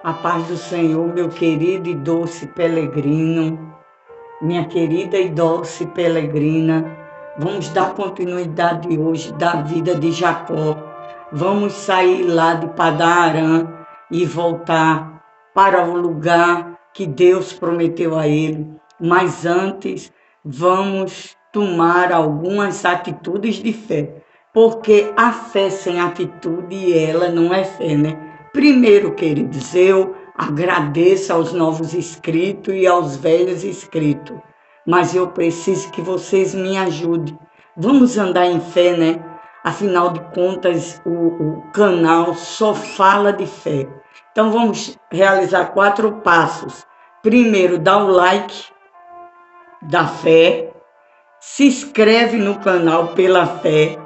A paz do Senhor, meu querido e doce peregrino, minha querida e doce peregrina. Vamos dar continuidade hoje da vida de Jacó. Vamos sair lá de Padan-Aram e voltar para o lugar que Deus prometeu a ele. Mas antes, vamos tomar algumas atitudes de fé, porque a fé sem atitude, ela não é fé, né? Primeiro, queridos, eu agradeço aos novos inscritos e aos velhos inscritos, mas eu preciso que vocês me ajudem. Vamos andar em fé, né? Afinal de contas, o canal só fala de fé. Então, vamos realizar 4 passos. Primeiro, dá o like da fé, se inscreve no canal pela fé,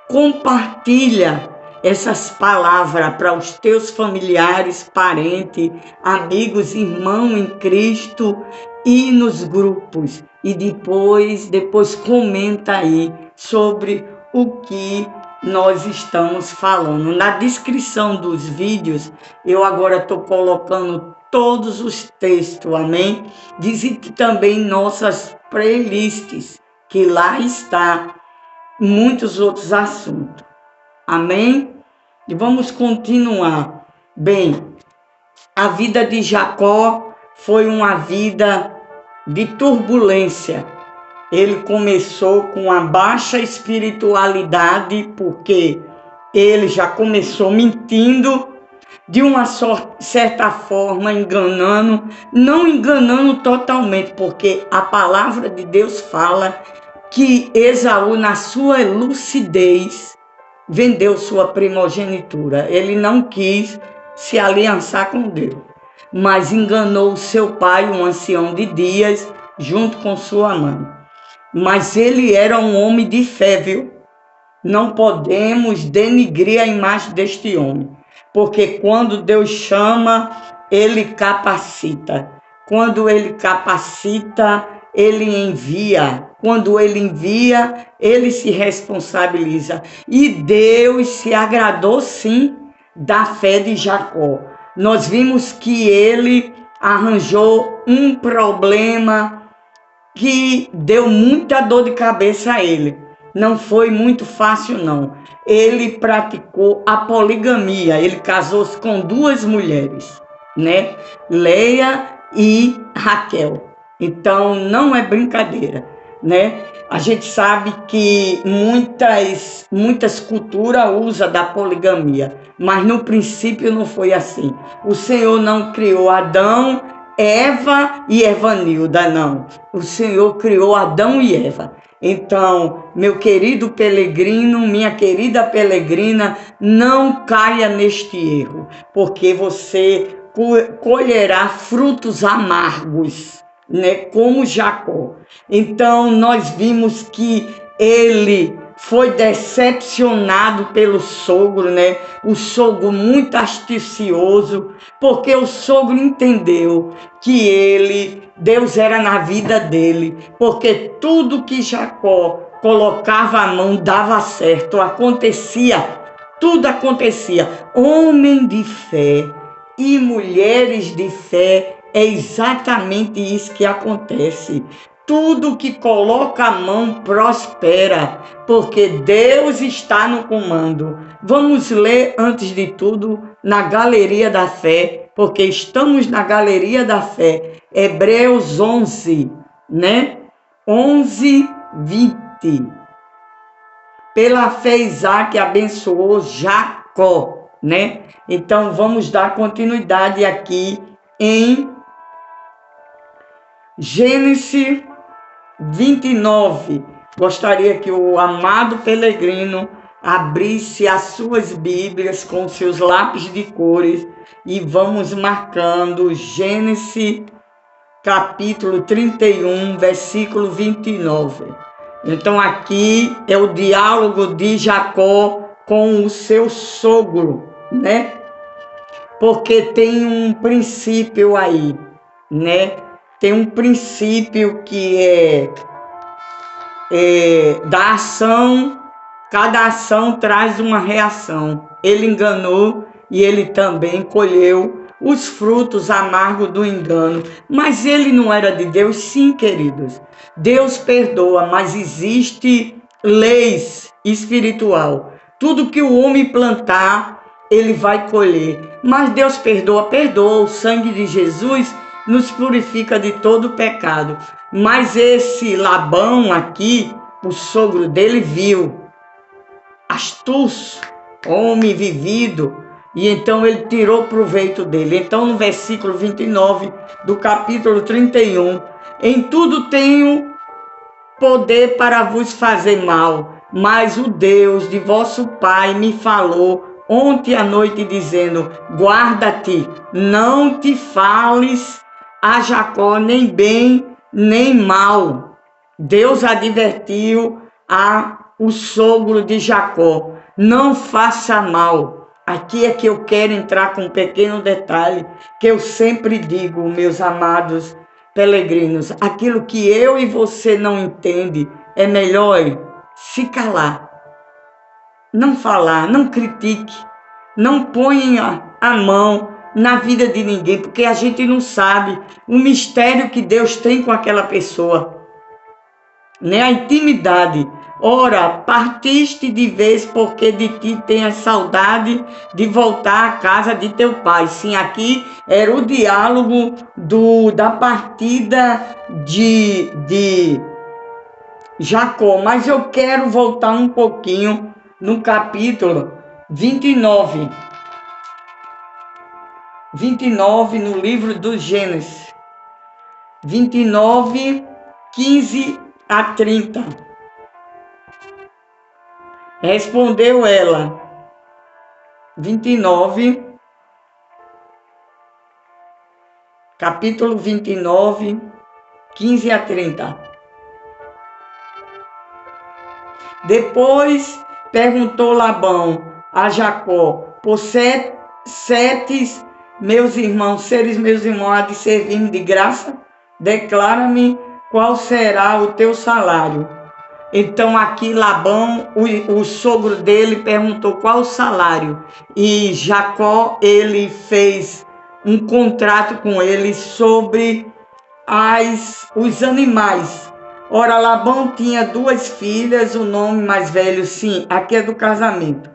compartilha essas palavras para os teus familiares, parentes, amigos, irmãos em Cristo e nos grupos. E depois comenta aí sobre o que nós estamos falando. Na descrição dos vídeos, eu agora estou colocando todos os textos, amém? Visite também nossas playlists, que lá está muitos outros assuntos. Amém? E vamos continuar. Bem, a vida de Jacó foi uma vida de turbulência. Ele começou com a baixa espiritualidade, porque ele já começou mentindo, de uma certa forma enganando, não enganando totalmente, porque a palavra de Deus fala que Esaú, na sua lucidez, vendeu sua primogenitura. Ele não quis se aliançar com Deus, mas enganou seu pai, um ancião de dias, junto com sua mãe. Mas ele era um homem de fé, viu? Não podemos denigrir a imagem deste homem, porque quando Deus chama, ele capacita. Quando ele capacita, ele envia. Quando ele envia, ele se responsabiliza. E Deus se agradou, sim, da fé de Jacó. Nós vimos que ele arranjou um problema que deu muita dor de cabeça a ele. Não foi muito fácil, não. Ele praticou a poligamia. Ele casou-se com 2 mulheres, né? Leia e Raquel. Então, não é brincadeira, né? A gente sabe que muitas culturas usam da poligamia, mas no princípio não foi assim. O Senhor não criou Adão, Eva e Evanilda, não. O Senhor criou Adão e Eva. Então, meu querido peregrino, minha querida peregrina, não caia neste erro, porque você colherá frutos amargos, né, como Jacó. Então, nós vimos que ele foi decepcionado pelo sogro, né? O sogro muito astucioso, porque o sogro entendeu que Deus era na vida dele, porque tudo que Jacó colocava a mão dava certo, acontecia, tudo acontecia. Homem de fé e mulheres de fé, é exatamente isso que acontece. Tudo que coloca a mão prospera, porque Deus está no comando. Vamos ler, antes de tudo, na Galeria da Fé, porque estamos na Galeria da Fé. Hebreus 11, né? 11, 20. Pela fé, Isaac abençoou Jacó, né? Então, vamos dar continuidade aqui em Gênesis 29. Gostaria que o amado peregrino abrisse as suas Bíblias com seus lápis de cores e vamos marcando Gênesis capítulo 31, versículo 29. Então aqui é o diálogo de Jacó com o seu sogro, né? Porque tem um princípio aí, né? Tem um princípio que é da ação, cada ação traz uma reação. Ele enganou e ele também colheu os frutos amargos do engano. Mas ele não era de Deus? Sim, queridos. Deus perdoa, mas existe leis espiritual. Tudo que o homem plantar, ele vai colher. Mas Deus perdoa, perdoa. O sangue de Jesus nos purifica de todo pecado. Mas esse Labão aqui, o sogro dele, viu, astuto, homem vivido, e então ele tirou proveito dele. Então no versículo 29 do capítulo 31, em tudo tenho poder para vos fazer mal, mas o Deus de vosso pai me falou ontem à noite dizendo, guarda-te, não te fales a Jacó nem bem nem mal. Deus advertiu o sogro de Jacó, não faça mal. Aqui é que eu quero entrar com um pequeno detalhe que eu sempre digo, meus amados peregrinos, aquilo que eu e você não entende, é melhor se calar, não falar, não critique, não ponha a mão na vida de ninguém, porque a gente não sabe o mistério que Deus tem com aquela pessoa, né? A intimidade. Ora, partiste de vez porque de ti tenhas saudade de voltar à casa de teu pai. Sim, aqui era o diálogo da partida de Jacó. Mas eu quero voltar um pouquinho no capítulo 29. 29 no livro do Gênesis. 29, 15 a 30. Respondeu ela, 29, capítulo 29, 15 a 30. Depois perguntou Labão a Jacó, por sete meus irmãos, seres meus irmãos, há de servir-me de graça? Declara-me qual será o teu salário. Então aqui Labão, o sogro dele, perguntou qual o salário. E Jacó, ele fez um contrato com ele sobre os animais. Ora, Labão tinha 2 filhas, o nome mais velho, sim, aqui é do casamento,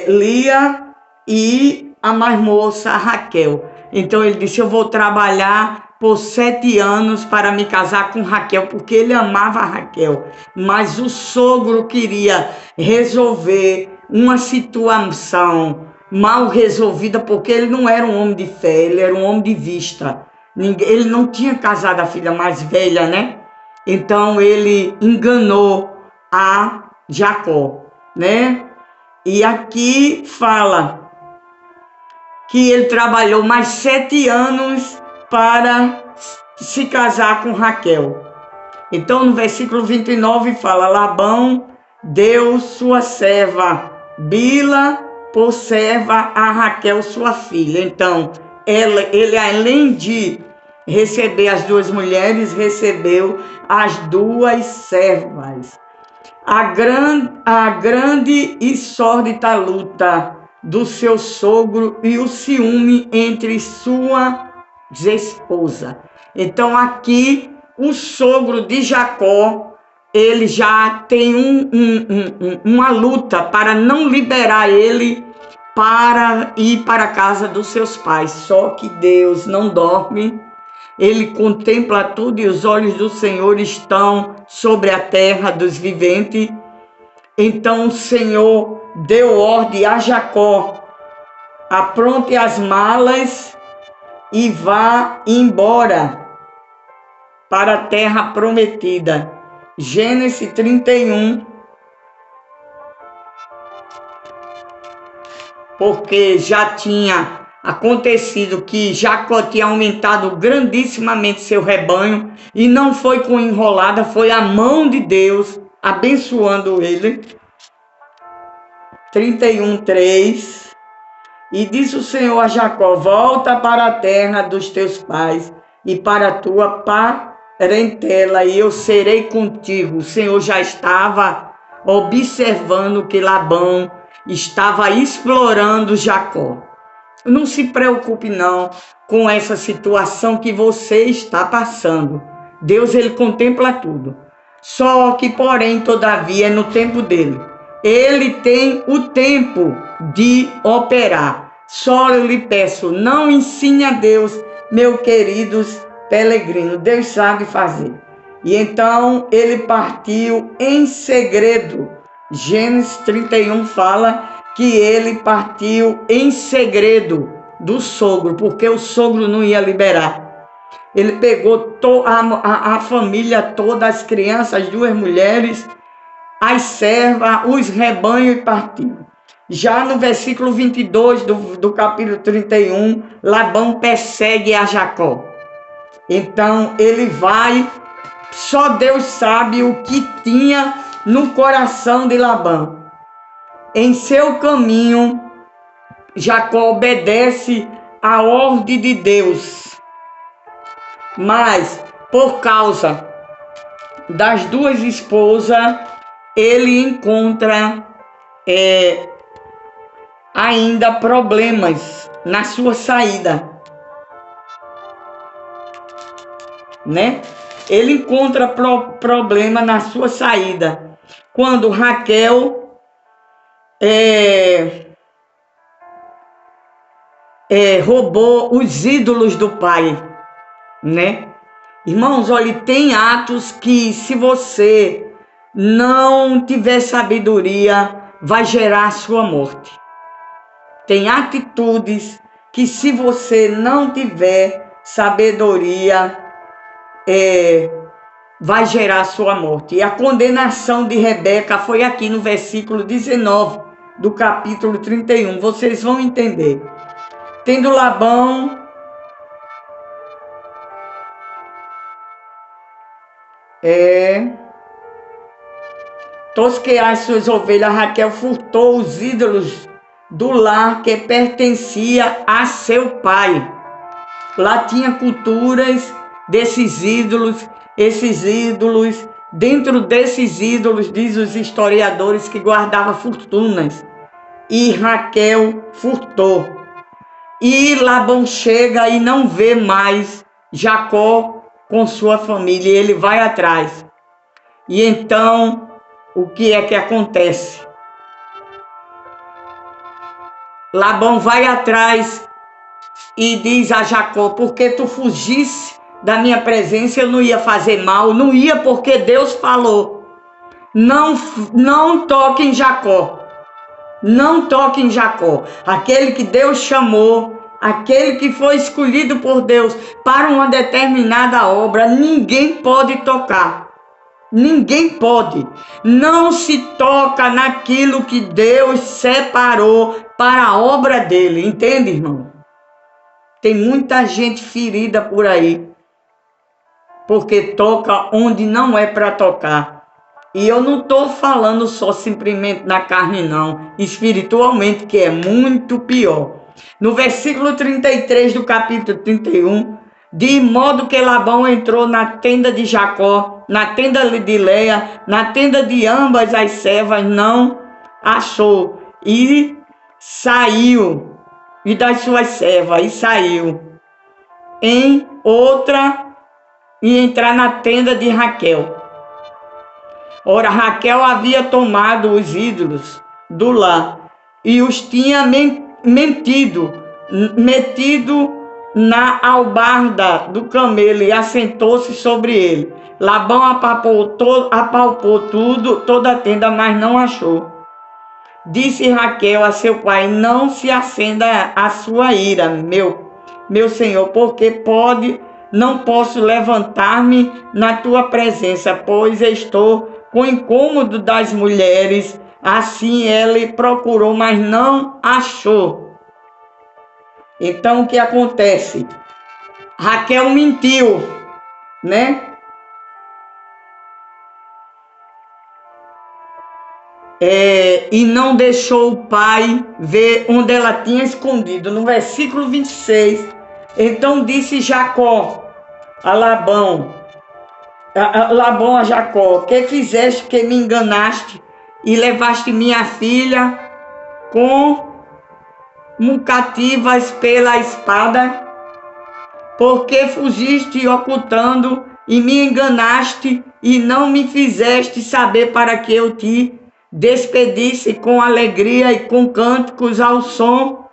Lia e a mais moça, Raquel. Então ele disse, eu vou trabalhar por 7 anos para me casar com Raquel, porque ele amava a Raquel. Mas o sogro queria resolver uma situação mal resolvida, porque ele não era um homem de fé, ele era um homem de vista. Ele não tinha casado a filha mais velha, né? Então ele enganou a Jacó, né? E aqui fala que ele trabalhou mais 7 anos para se casar com Raquel. Então no versículo 29 fala, Labão deu sua serva Bila por serva a Raquel sua filha. Então ele além de receber as 2 mulheres, recebeu as 2 servas. A grande e sórdida luta do seu sogro e o ciúme entre sua esposa. Então aqui o sogro de Jacó, ele já tem uma luta para não liberar ele para ir para a casa dos seus pais. Só que Deus não dorme, ele contempla tudo e os olhos do Senhor estão sobre a terra dos viventes. Então o Senhor deu ordem a Jacó, apronte as malas e vá embora para a terra prometida. Gênesis 31. Porque já tinha acontecido que Jacó tinha aumentado grandissimamente seu rebanho, e não foi com enrolada, foi a mão de Deus abençoando ele. 31:3. E disse o Senhor a Jacó, volta para a terra dos teus pais e para a tua parentela, e eu serei contigo. O Senhor já estava observando que Labão estava explorando Jacó. Não se preocupe não com essa situação que você está passando. Deus, ele contempla tudo. Só que, porém, todavia, é no tempo dele. Ele tem o tempo de operar. Só eu lhe peço, não ensine a Deus, meus queridos peregrinos. Deus sabe fazer. E então ele partiu em segredo. Gênesis 31 fala que ele partiu em segredo do sogro, porque o sogro não ia liberar. Ele pegou a família toda, as crianças, as 2 mulheres, as servas, os rebanhos e partiu. Já no versículo 22 do capítulo 31, Labão persegue a Jacó. Então ele vai, só Deus sabe o que tinha no coração de Labão. Em seu caminho, Jacó obedece à ordem de Deus. Mas, por causa das 2 esposas, ele encontra ainda problemas na sua saída, né? Ele encontra problema na sua saída. Quando Raquel roubou os ídolos do pai, né? Irmãos, olha, tem atos que, se você não tiver sabedoria, vai gerar a sua morte. Tem atitudes que, se você não tiver sabedoria, vai gerar a sua morte. E a condenação de Rebeca foi aqui no versículo 19 do capítulo 31. Vocês vão entender. Tendo Labão tosquear as suas ovelhas, Raquel furtou os ídolos do lar que pertencia a seu pai. Lá tinha culturas desses ídolos, dentro desses ídolos, diz os historiadores, que guardava fortunas. E Raquel furtou. E Labão chega e não vê mais Jacó com sua família, e ele vai atrás. E então, o que é que acontece? Labão vai atrás e diz a Jacó: porque tu fugisse da minha presença, eu não ia fazer mal, não ia, porque Deus falou. Não toque em Jacó. Não toque em Jacó. Aquele que Deus chamou, aquele que foi escolhido por Deus para uma determinada obra, ninguém pode tocar. Ninguém pode. Não se toca naquilo que Deus separou para a obra dele. Entende, irmão? Tem muita gente ferida por aí, porque toca onde não é para tocar. E eu não estou falando só simplesmente na carne, não. Espiritualmente, que é muito pior. No versículo 33 do capítulo 31, de modo que Labão entrou na tenda de Jacó, na tenda de Leia, na tenda de ambas as servas, não achou. E saiu, e das suas servas, e saiu em outra, e entrar na tenda de Raquel. Ora, Raquel havia tomado os ídolos do lar e os tinha metido na albarda do camelo e assentou-se sobre ele. Labão apalpou toda a tenda, mas não achou. Disse Raquel a seu pai: não se acenda a sua ira, meu senhor, porque não posso levantar-me na tua presença, pois estou com incômodo das mulheres. Assim ele procurou, mas não achou. Então o que acontece? Raquel mentiu, né? E não deixou o pai ver onde ela tinha escondido. No versículo 26, então disse Jacó a Labão, a Jacó: que fizeste que me enganaste e levaste minha filha com cativas pela espada? Porque fugiste ocultando e me enganaste e não me fizeste saber para que eu te despedisse com alegria e com cânticos ao som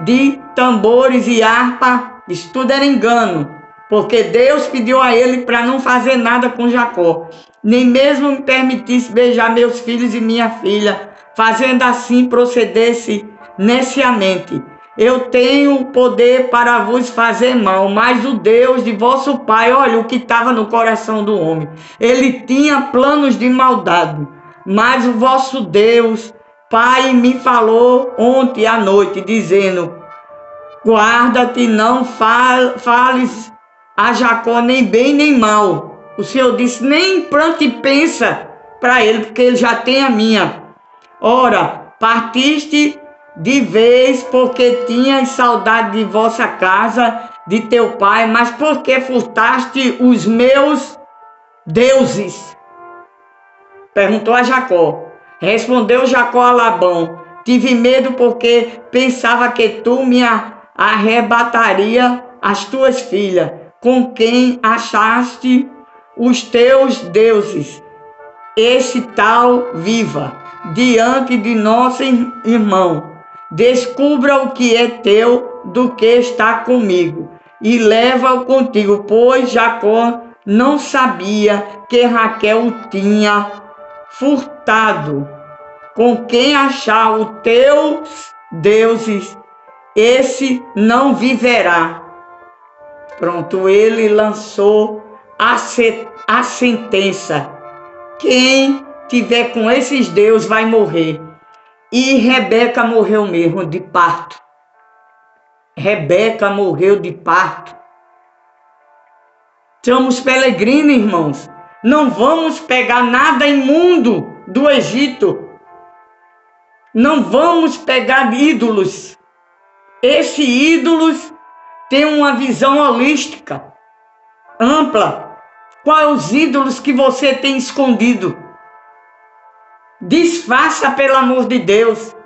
de tambores e harpa? Isso tudo era engano, porque Deus pediu a ele para não fazer nada com Jacó, nem mesmo me permitisse beijar meus filhos e minha filha, fazendo assim procedesse neciamente. Eu tenho poder para vos fazer mal, mas o Deus de vosso pai, olha o que estava no coração do homem. Ele tinha planos de maldade, mas o vosso Deus, Pai, me falou ontem à noite, dizendo: guarda-te, não fales a Jacó nem bem nem mal. O Senhor disse: nem pronto e pensa para ele, porque ele já tem a minha. Ora, partiste de vez porque tinhas saudade de vossa casa, de teu pai, mas porque furtaste os meus deuses? Perguntou a Jacó. Respondeu Jacó a Labão: tive medo porque pensava que tu me arrebataria as tuas filhas, com quem achaste os teus deuses. Esse tal viva diante de nosso irmão. Descubra o que é teu do que está comigo e leva-o contigo, pois Jacó não sabia que Raquel o tinha furtado. Com quem achar os teus deuses, esse não viverá. Pronto, ele lançou a sentença: quem tiver com esses deuses vai morrer. E Rebeca morreu mesmo de parto. Rebeca morreu de parto. Somos peregrinos, irmãos. Não vamos pegar nada imundo do Egito. Não vamos pegar ídolos. Esses ídolos têm uma visão holística, ampla. Quais os ídolos que você tem escondido? Desfaça, pelo amor de Deus.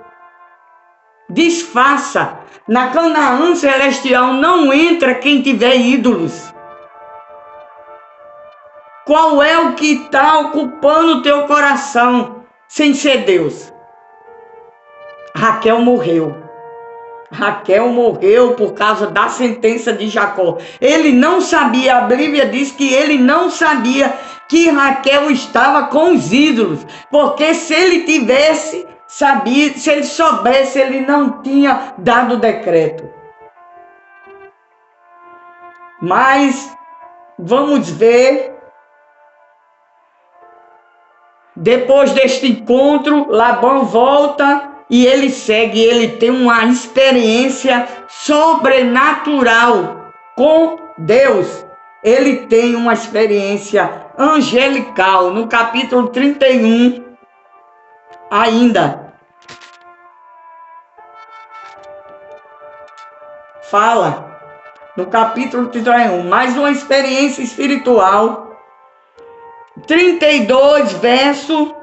Desfaça. Na Canaã celestial não entra quem tiver ídolos. Qual é o que está ocupando o teu coração sem ser Deus? Raquel morreu. Raquel morreu por causa da sentença de Jacó. Ele não sabia, a Bíblia diz que ele não sabia que Raquel estava com os ídolos, porque se ele tivesse sabido, se ele soubesse, ele não tinha dado o decreto. Mas vamos ver, depois deste encontro, Labão volta e ele segue, ele tem uma experiência sobrenatural com Deus. Ele tem uma experiência angelical. No capítulo 31, ainda fala, no capítulo 31, mais uma experiência espiritual. 32, verso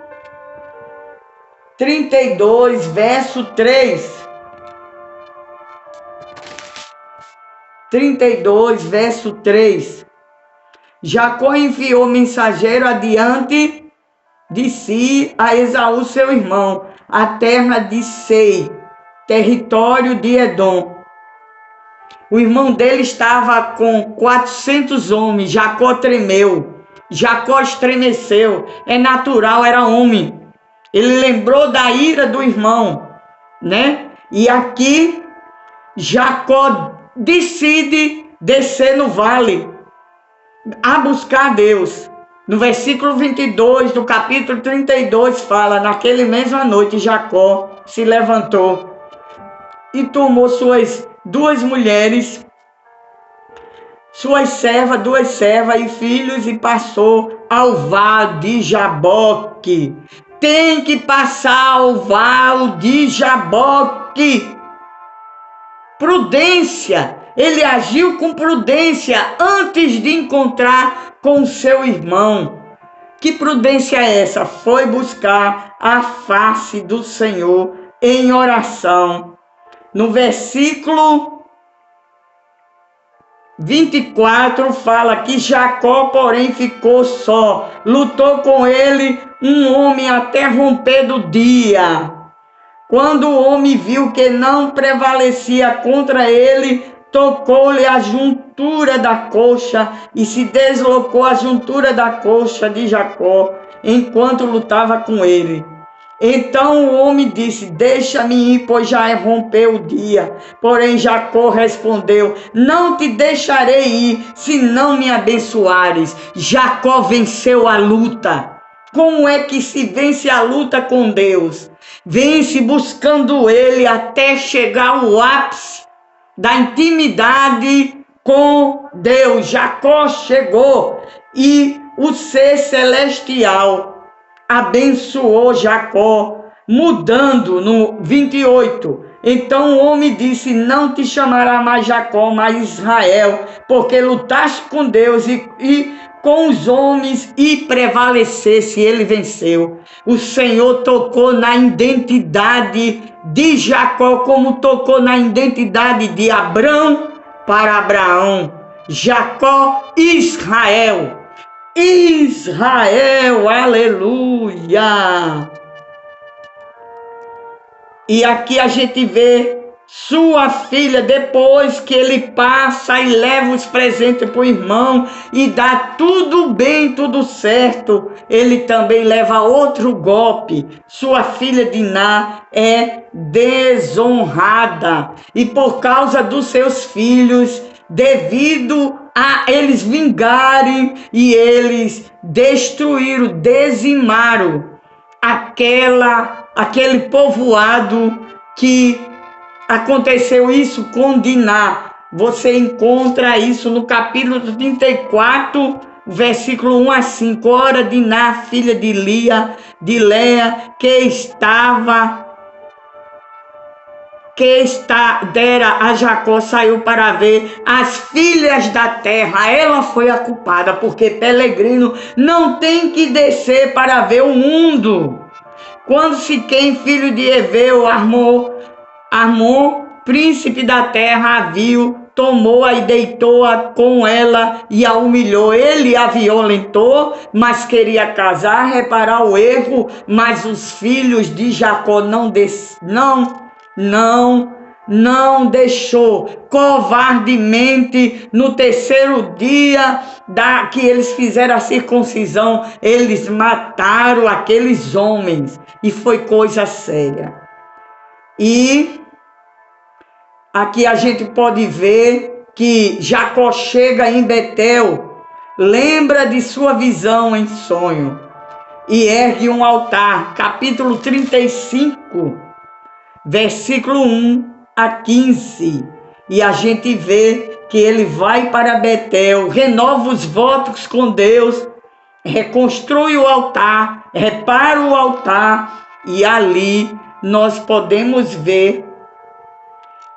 3. 32, verso 3. Jacó enviou mensageiro adiante de si a Esaú, seu irmão, a terra de Sei, território de Edom. O irmão dele estava com 400 homens. Jacó tremeu. Jacó estremeceu. É natural, era homem. Ele lembrou da ira do irmão, né? E aqui Jacó decide descer no vale a buscar Deus. No versículo 22 do capítulo 32 fala: naquele mesma noite Jacó se levantou e tomou suas duas mulheres, duas servas e filhos, e passou ao vale de Jaboque. Tem que passar ao vale de Jaboque. Prudência. Ele agiu com prudência antes de encontrar com seu irmão. Que prudência é essa? Foi buscar a face do Senhor em oração. No versículo 24 fala que Jacó, porém, ficou só. Lutou com ele um homem até romper do dia. Quando o homem viu que não prevalecia contra ele, tocou-lhe a juntura da coxa e se deslocou a juntura da coxa de Jacó, enquanto lutava com ele. Então o homem disse: deixa-me ir, pois já rompeu o dia. Porém Jacó respondeu: não te deixarei ir, se não me abençoares. Jacó venceu a luta. Como é que se vence a luta com Deus? Vence buscando Ele até chegar ao ápice da intimidade com Deus. Jacó chegou e o ser celestial abençoou Jacó, mudando no 28. Então o homem disse: não te chamará mais Jacó, mas Israel, porque lutaste com Deus e com os homens e prevalecesse. Ele venceu. O Senhor tocou na identidade de Jacó, como tocou na identidade de Abrão para Abraão. Jacó, Israel. Israel, aleluia! E aqui a gente vê sua filha, depois que ele passa e leva os presentes para o irmão e dá tudo bem, tudo certo, ele também leva outro golpe. Sua filha Diná é desonrada, e por causa dos seus filhos, devido a eles vingarem e eles destruíram, dizimaram aquele povoado, que aconteceu isso com Diná. Você encontra isso no capítulo 34, versículo 1 a 5. Ora, Diná, filha de Léa, dera a Jacó, saiu para ver as filhas da terra. Ela foi a culpada, porque peregrino não tem que descer para ver o mundo. Quando Siquém, filho de Eveu, Armon, príncipe da terra, a viu, tomou-a e deitou-a com ela e a humilhou. Ele a violentou, mas queria casar, reparar o erro, mas os filhos de Jacó não deixou. Covardemente, no terceiro dia que eles fizeram a circuncisão, eles mataram aqueles homens, e foi coisa séria. E aqui a gente pode ver que Jacó chega em Betel, lembra de sua visão em sonho e ergue um altar. Capítulo 35, versículo 1 a 15. E a gente vê que ele vai para Betel, renova os votos com Deus, reconstrui o altar, repara o altar, e ali nós podemos ver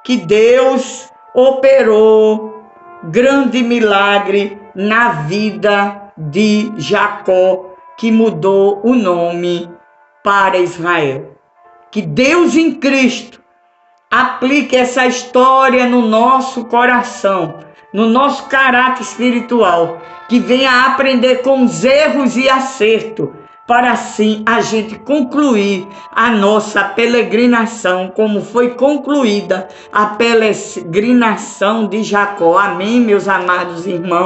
que Deus operou grande milagre na vida de Jacó, que mudou o nome para Israel. Que Deus em Cristo aplique essa história no nosso coração, no nosso caráter espiritual, que venha aprender com os erros e acertos, para assim a gente concluir a nossa peregrinação, como foi concluída a peregrinação de Jacó. Amém, meus amados irmãos?